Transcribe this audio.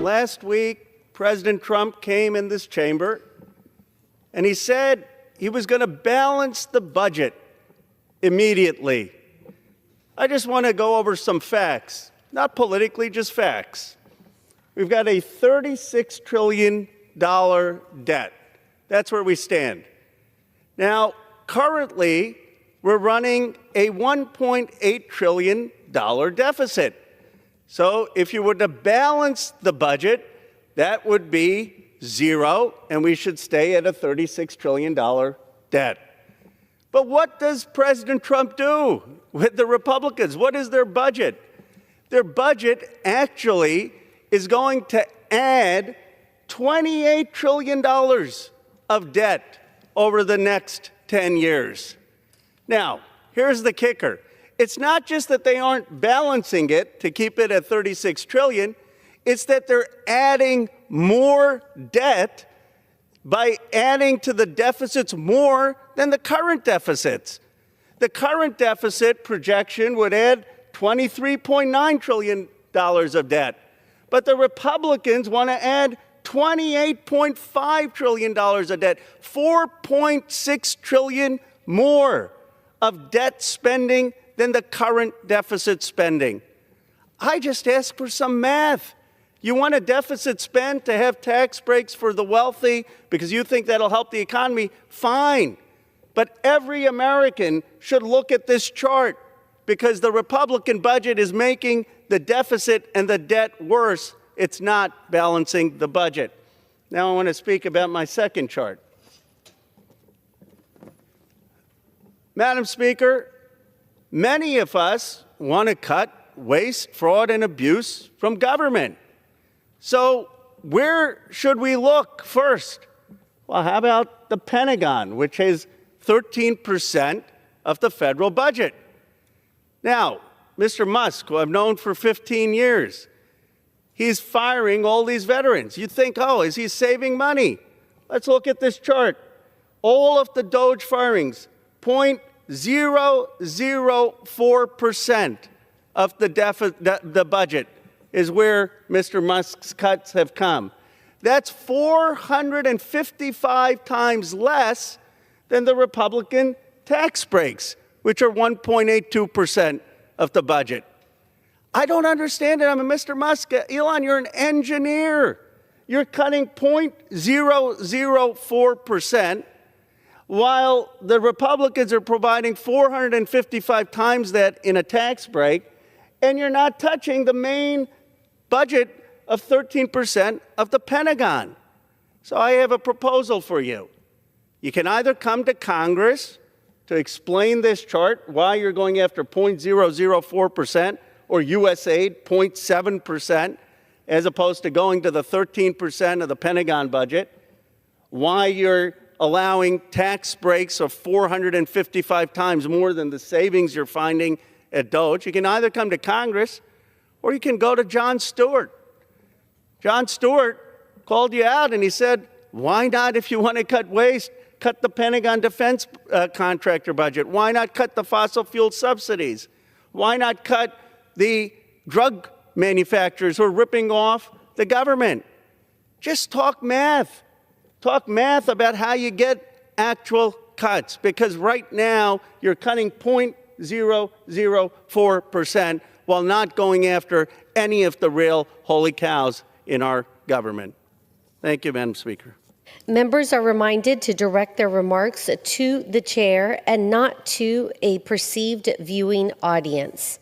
last week, President Trump came in this chamber and he said he was going to balance the budget immediately. I just want to go over some facts, not politically, just facts. We've got a $36 trillion debt. That's where we stand. Now, currently, we're running a $1.8 trillion deficit. So if you were to balance the budget, that would be zero, and we should stay at a $36 trillion debt. But what does President Trump do with the Republicans? What is their budget? Their budget actually is going to add $28 trillion of debt over the next 10 years. Now, here's the kicker. It's not just that they aren't balancing it to keep it at $36 trillion, it's that they're adding more debt by adding to the deficits more than the current deficits. The current deficit projection would add $23.9 trillion of debt. But the Republicans want to add $28.5 trillion of debt, $4.6 trillion more of debt spending than the current deficit spending. I just ask for some math. You want a deficit spend to have tax breaks for the wealthy because you think that'll help the economy? Fine. But every American should look at this chart because the Republican budget is making the deficit and the debt worse. It's not balancing the budget. Now I want to speak about my second chart. Madam Speaker, many of us want to cut waste, fraud, and abuse from government. So where should we look first? Well, how about the Pentagon, which has 13% of the federal budget? Now, Mr. Musk, who I've known for 15 years, he's firing all these veterans. You'd think, oh, is he saving money? Let's look at this chart. All of the DOGE firings, 0.004% of the budget is where Mr. Musk's cuts have come. That's 455 times less than the Republican tax breaks, which are 1.82% of the budget. I don't understand it. Mr. Musk, Elon, you're an engineer. You're cutting 0.004%, while the Republicans are providing 455 times that in a tax break, and you're not touching the main budget of 13% of the Pentagon. So I have a proposal for you. You can either come to Congress to explain this chart, why you're going after 0.004%, or USAID, 0.7%, as opposed to going to the 13% of the Pentagon budget, why you're allowing tax breaks of 455 times more than the savings you're finding at DOGE. You can either come to Congress or you can go to Jon Stewart. Jon Stewart called you out and he said, why not, if you want to cut waste, cut the Pentagon defense contractor budget? Why not cut the fossil fuel subsidies? Why not cut the drug manufacturers who are ripping off the government? Just talk math. Talk math about how you get actual cuts, because right now you're cutting 0.004% while not going after any of the real holy cows in our government. Thank you, Madam Speaker. Members are reminded to direct their remarks to the chair and not to a perceived viewing audience.